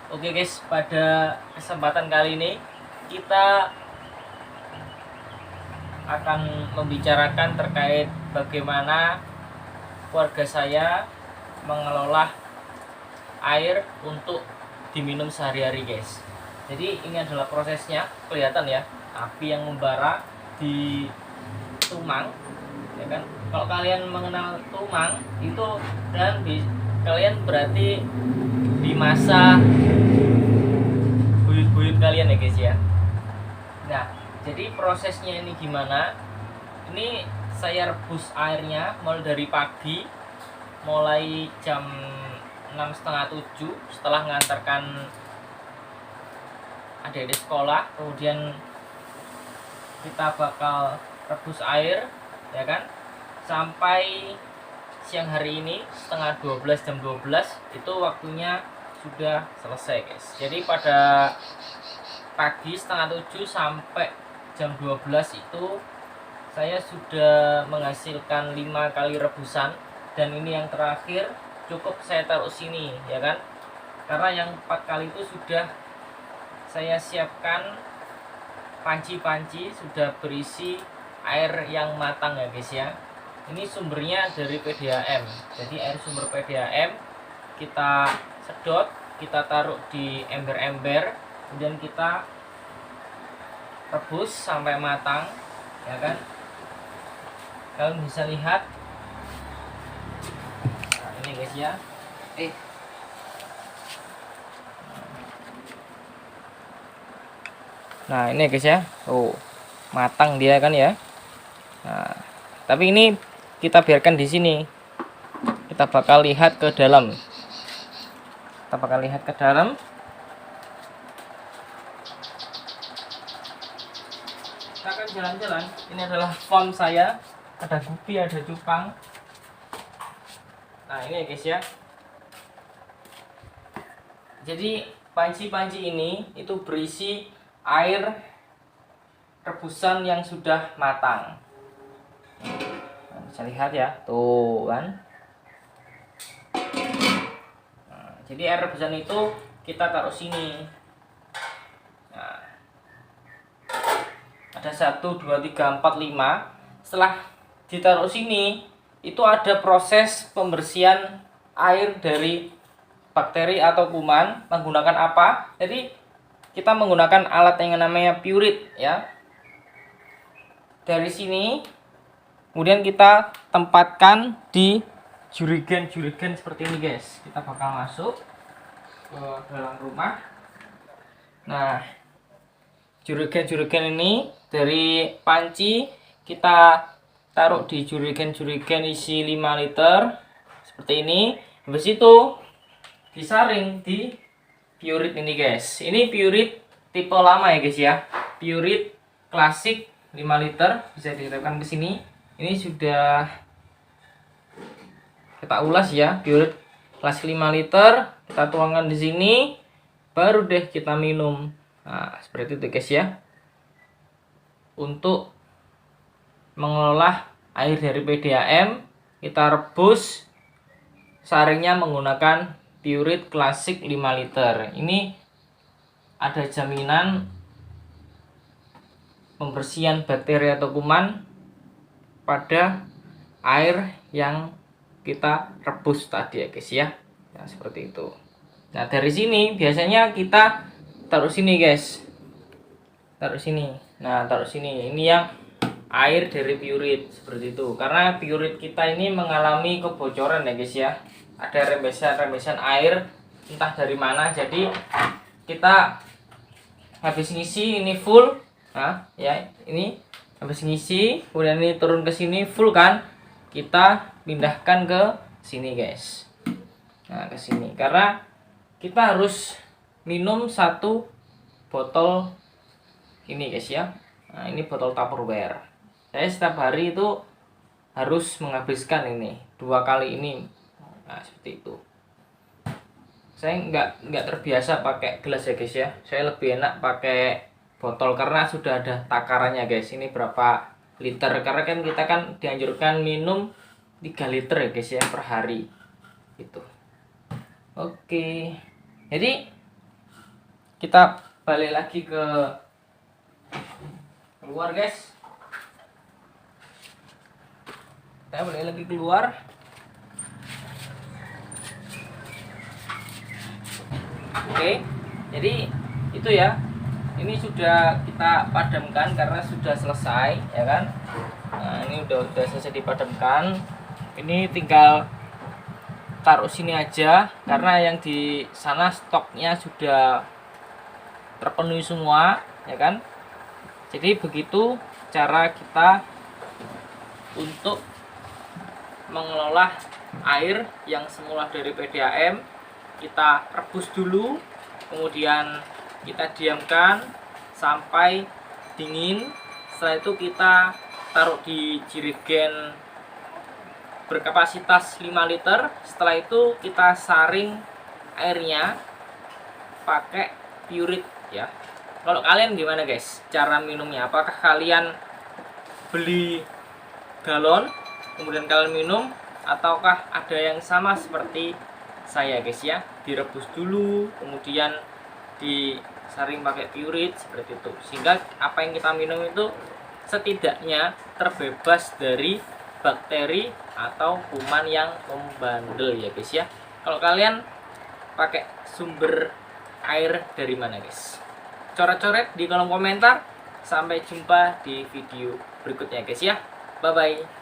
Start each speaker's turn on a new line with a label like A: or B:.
A: Oke guys, pada kesempatan kali ini kita akan membicarakan terkait bagaimana keluarga saya mengelola air untuk diminum sehari-hari guys. Jadi ini adalah prosesnya, kelihatan ya, api yang membara di tumang, ya kan? Kalau kalian mengenal tumang itu dan kalian berarti di masa buyut-buyut kalian ya guys ya. Nah, jadi prosesnya ini gimana? Ini saya rebus airnya mulai dari pagi, mulai jam 6:30-7 setelah mengantarkan adik-adik sekolah. Kemudian kita bakal rebus air, ya kan? Sampai siang hari ini setengah 12, jam 12 itu waktunya sudah selesai guys. Jadi pada pagi setengah 7 sampai jam 12 itu saya sudah menghasilkan 5 kali rebusan, dan ini yang terakhir cukup saya taruh sini ya kan, karena yang 4 kali itu sudah saya siapkan panci-panci, sudah berisi air yang matang ya guys ya. Ini sumbernya dari PDAM, jadi air sumber PDAM kita sedot, kita taruh di ember-ember, kemudian kita rebus sampai matang ya kan. Kalian bisa lihat, nah, ini guys ya. Nah ini guys ya, matang dia kan ya. Nah, tapi ini kita biarkan di sini. Kita bakal lihat ke dalam. Kita akan jalan-jalan. Ini adalah farm saya. Ada gupi, ada cupang. Nah ini guys ya. Jadi panci-panci ini itu berisi air rebusan yang sudah matang. Nah, bisa lihat ya, tuh kan. Nah, jadi air rebusan itu kita taruh sini. Nah, ada 1, 2, 3, 4, 5. Setelah ditaruh sini, itu ada proses pembersihan air dari bakteri atau kuman menggunakan apa? Jadi kita menggunakan alat yang namanya Purit ya. Dari sini kemudian kita tempatkan di jurigen-jurigen seperti ini guys. Kita bakal masuk ke dalam rumah. Nah, jurigen-jurigen ini dari panci kita taruh di jurigen-jurigen isi 5 liter seperti ini. Habis itu disaring di Purit ini guys. Ini Purit tipe lama ya guys ya. Purit klasik 5 liter bisa diterapkan ke sini. Ini sudah kita ulas ya. Purit klasik 5 liter kita tuangkan di sini, baru deh kita minum. Nah, seperti itu guys ya. Untuk mengelola air dari PDAM, kita rebus, saringnya menggunakan Purit klasik 5 liter. Ini ada jaminan pembersihan bakteri atau kuman pada air yang kita rebus tadi ya guys ya. Nah, seperti itu. Nah, dari sini biasanya kita taruh sini guys. Taruh sini. Nah, taruh sini. Ini yang air dari Purit seperti itu. Karena Purit kita ini mengalami kebocoran ya guys ya. Ada rembesan-rembesan air entah dari mana. Jadi kita habis ngisi ini full. Nah, ya, ini habis ngisi, kemudian ini turun ke sini full kan. Kita pindahkan ke sini guys. Nah, ke sini karena kita harus minum 1 botol ini guys ya. Nah, ini botol Tupperware. Saya setiap hari itu harus menghabiskan ini 2 kali ini. Nah, seperti itu. Saya nggak terbiasa pakai gelas ya guys ya. Saya lebih enak pakai botol karena sudah ada takarannya guys. Ini berapa liter, karena kan kita kan dianjurkan minum 3 liter ya guys ya per hari gitu. Oke, jadi kita balik lagi ke keluar guys. Kita balik lagi keluar. Oke, jadi itu ya, ini sudah kita padamkan karena sudah selesai ya kan. Nah ini udah selesai dipadamkan, ini tinggal taruh sini aja karena yang di sana stoknya sudah terpenuhi semua ya kan. Jadi begitu cara kita untuk mengelola air yang semula dari PDAM. Kita rebus dulu, kemudian kita diamkan sampai dingin. Setelah itu kita taruh di jerigen berkapasitas 5 liter. Setelah itu kita saring airnya pakai Pureit ya. Kalau kalian gimana guys cara minumnya? Apakah kalian beli galon kemudian kalian minum, ataukah ada yang sama seperti saya guys ya, direbus dulu kemudian disaring pakai Pureit seperti itu, sehingga apa yang kita minum itu setidaknya terbebas dari bakteri atau kuman yang membandel ya guys ya. Kalau kalian pakai sumber air dari mana guys? Coret-coret di kolom komentar. Sampai jumpa di video berikutnya guys ya. Bye bye.